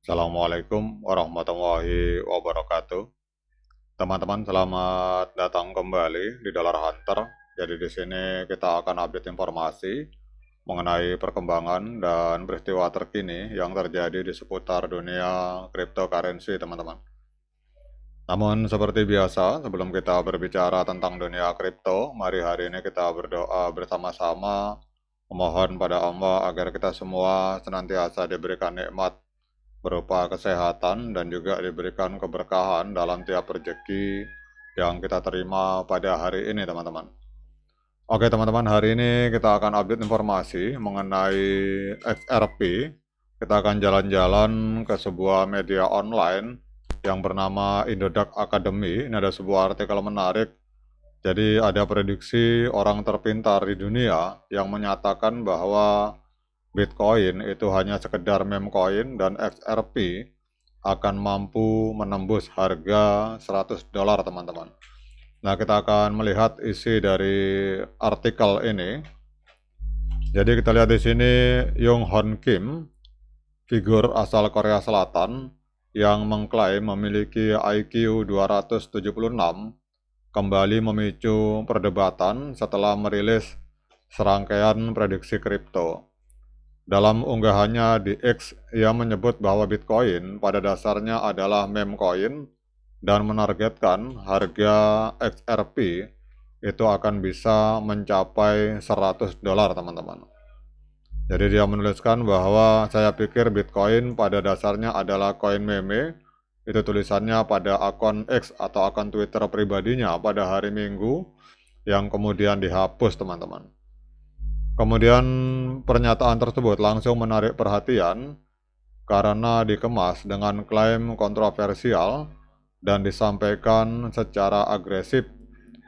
Assalamualaikum warahmatullahi wabarakatuh. Teman-teman, selamat datang kembali di Dollar Hunter. Jadi di sini kita akan update informasi mengenai perkembangan dan peristiwa terkini yang terjadi di seputar dunia cryptocurrency, teman-teman. Namun seperti biasa, sebelum kita berbicara tentang dunia kripto, mari hari ini kita berdoa bersama-sama memohon pada Allah agar kita semua senantiasa diberikan nikmat berupa kesehatan dan juga diberikan keberkahan dalam tiap rezeki yang kita terima pada hari ini, teman-teman. Oke, teman-teman, hari ini kita akan update informasi mengenai XRP. Kita akan jalan-jalan ke sebuah media online yang bernama Indodax Academy. Ini ada sebuah artikel menarik. Jadi ada prediksi orang terpintar di dunia yang menyatakan bahwa Bitcoin itu hanya sekedar meme coin dan XRP akan mampu menembus harga $100, teman-teman. Nah, kita akan melihat isi dari artikel ini. Jadi kita lihat di sini Young Hon Kim, figur asal Korea Selatan yang mengklaim memiliki IQ 276, kembali memicu perdebatan setelah merilis serangkaian prediksi kripto. Dalam unggahannya di X, ia menyebut bahwa Bitcoin pada dasarnya adalah meme coin dan menargetkan harga XRP itu akan bisa mencapai $100, teman-teman. Jadi dia menuliskan bahwa saya pikir Bitcoin pada dasarnya adalah koin meme. Itu tulisannya pada akun X atau akun Twitter pribadinya pada hari Minggu yang kemudian dihapus, teman-teman. Kemudian pernyataan tersebut langsung menarik perhatian karena dikemas dengan klaim kontroversial dan disampaikan secara agresif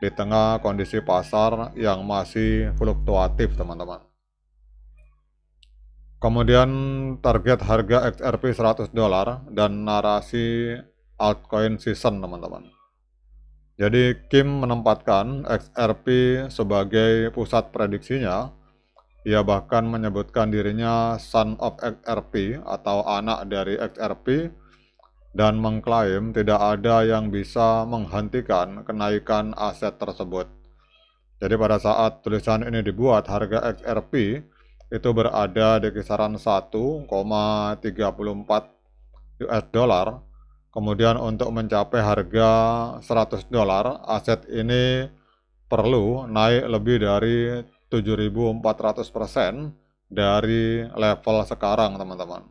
di tengah kondisi pasar yang masih fluktuatif, teman-teman. Kemudian target harga XRP $100 dan narasi altcoin season, teman-teman. Jadi Kim menempatkan XRP sebagai pusat prediksinya. Ia bahkan menyebutkan dirinya son of XRP atau anak dari XRP dan mengklaim tidak ada yang bisa menghentikan kenaikan aset tersebut. Jadi pada saat tulisan ini dibuat, harga XRP itu berada di kisaran 1,34 US dollar. Kemudian untuk mencapai harga $100, aset ini perlu naik lebih dari 7.400% dari level sekarang, teman-teman.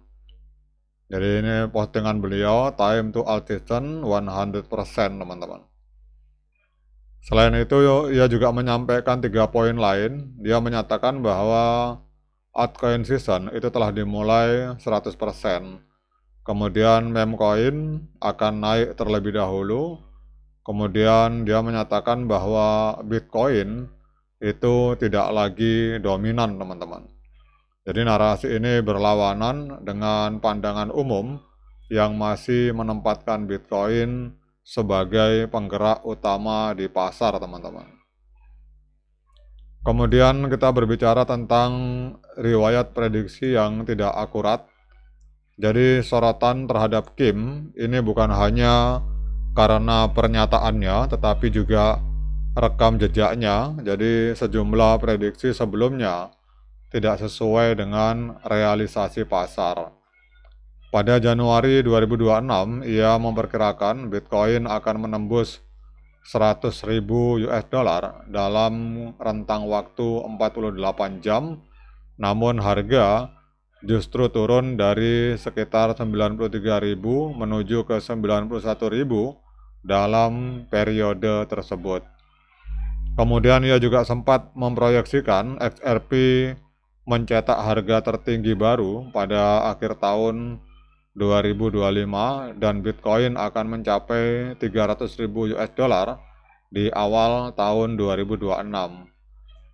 Jadi ini postingan beliau, time to altitude 100%, teman-teman. Selain itu, ia juga menyampaikan 3 poin lain. Dia menyatakan bahwa altcoin season itu telah dimulai 100%. Kemudian meme coin akan naik terlebih dahulu. Kemudian dia menyatakan bahwa Bitcoin itu tidak lagi dominan, teman-teman. Jadi narasi ini berlawanan dengan pandangan umum yang masih menempatkan Bitcoin sebagai penggerak utama di pasar, teman-teman. Kemudian kita berbicara tentang riwayat prediksi yang tidak akurat. Jadi sorotan terhadap Kim ini bukan hanya karena pernyataannya, tetapi juga rekam jejaknya. Jadi sejumlah prediksi sebelumnya tidak sesuai dengan realisasi pasar. Pada Januari 2026, ia memperkirakan Bitcoin akan menembus 100.000 US dollar dalam rentang waktu 48 jam, namun harga justru turun dari sekitar 93.000 menuju ke 91.000 dalam periode tersebut. Kemudian ia juga sempat memproyeksikan XRP mencetak harga tertinggi baru pada akhir tahun 2025 dan Bitcoin akan mencapai 300.000 US dollar di awal tahun 2026.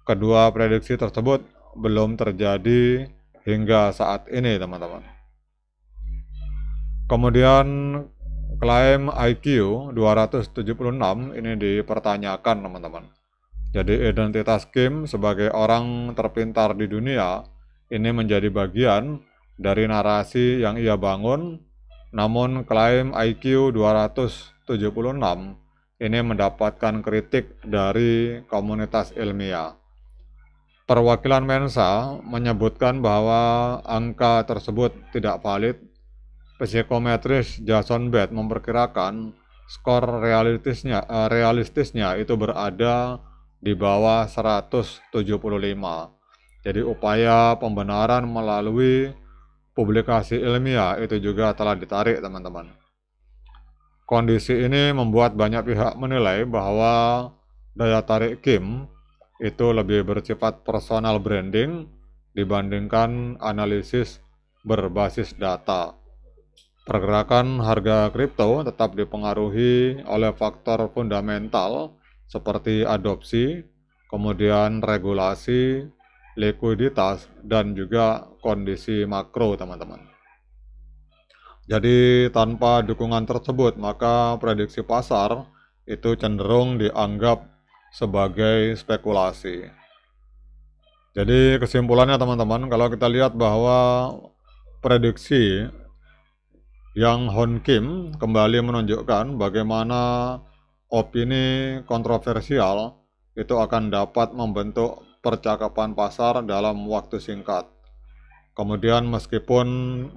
Kedua prediksi tersebut belum terjadi hingga saat ini, teman-teman. Kemudian klaim IQ 276 ini dipertanyakan, teman-teman. Jadi identitas Kim sebagai orang terpintar di dunia ini menjadi bagian dari narasi yang ia bangun namun klaim IQ 276 ini mendapatkan kritik dari komunitas ilmiah. Perwakilan Mensa menyebutkan bahwa angka tersebut tidak valid. Psikometris Jason Bett memperkirakan skor realistisnya itu berada di bawah 175. Jadi upaya pembenaran melalui publikasi ilmiah itu juga telah ditarik, teman-teman. Kondisi ini membuat banyak pihak menilai bahwa daya tarik Kim itu lebih bersifat personal branding dibandingkan analisis berbasis data. Pergerakan harga kripto tetap dipengaruhi oleh faktor fundamental seperti adopsi, kemudian regulasi, likuiditas, dan juga kondisi makro, teman-teman. Jadi tanpa dukungan tersebut, maka prediksi pasar itu cenderung dianggap sebagai spekulasi. Jadi kesimpulannya, teman-teman, kalau kita lihat bahwa prediksi Yang Hon Kim kembali menunjukkan bagaimana opini kontroversial itu akan dapat membentuk percakapan pasar dalam waktu singkat. Kemudian meskipun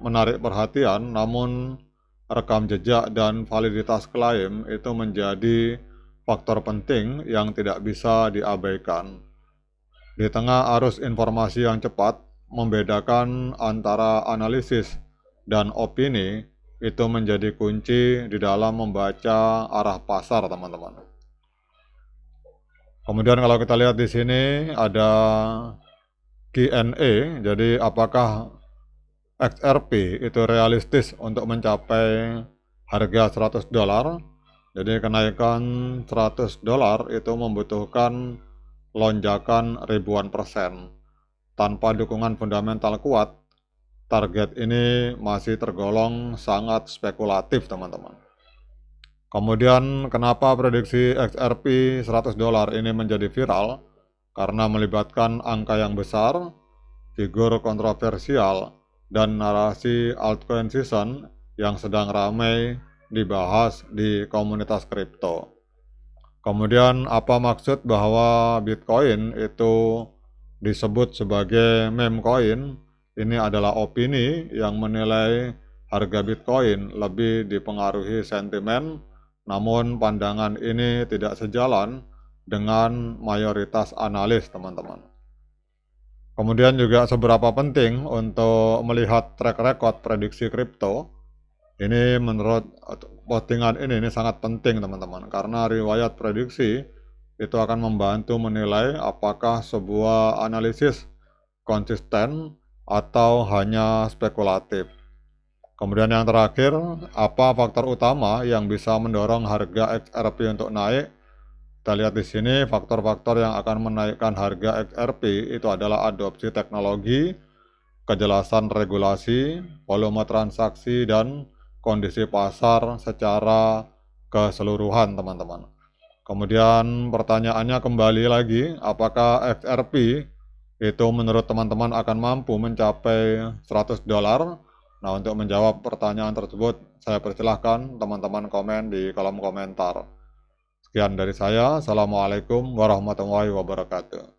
menarik perhatian, namun rekam jejak dan validitas klaim itu menjadi faktor penting yang tidak bisa diabaikan. Di tengah arus informasi yang cepat, membedakan antara analisis dan opini itu menjadi kunci di dalam membaca arah pasar, teman-teman. Kemudian kalau kita lihat di sini ada Q&A, jadi apakah XRP itu realistis untuk mencapai harga $100? Jadi kenaikan $100 itu membutuhkan lonjakan ribuan persen. Tanpa dukungan fundamental kuat, target ini masih tergolong sangat spekulatif, teman-teman. Kemudian kenapa prediksi XRP $100 ini menjadi viral? Karena melibatkan angka yang besar, figur kontroversial, dan narasi altcoin season yang sedang ramai dibahas di komunitas kripto. Kemudian apa maksud bahwa Bitcoin itu disebut sebagai meme coin? Ini adalah opini yang menilai harga Bitcoin lebih dipengaruhi sentimen, namun pandangan ini tidak sejalan dengan mayoritas analis, teman-teman. Kemudian juga seberapa penting untuk melihat track record prediksi kripto. Ini menurut postingan ini sangat penting, teman-teman, karena riwayat prediksi itu akan membantu menilai apakah sebuah analisis konsisten atau hanya spekulatif. Kemudian yang terakhir, apa faktor utama yang bisa mendorong harga XRP untuk naik? Kita lihat di sini faktor-faktor yang akan menaikkan harga XRP itu adalah adopsi teknologi, kejelasan regulasi, volume transaksi, dan kondisi pasar secara keseluruhan, teman-teman. Kemudian pertanyaannya kembali lagi, apakah XRP itu menurut teman-teman akan mampu mencapai $100? Nah, untuk menjawab pertanyaan tersebut, saya persilahkan teman-teman komen di kolom komentar. Sekian dari saya. Assalamualaikum warahmatullahi wabarakatuh.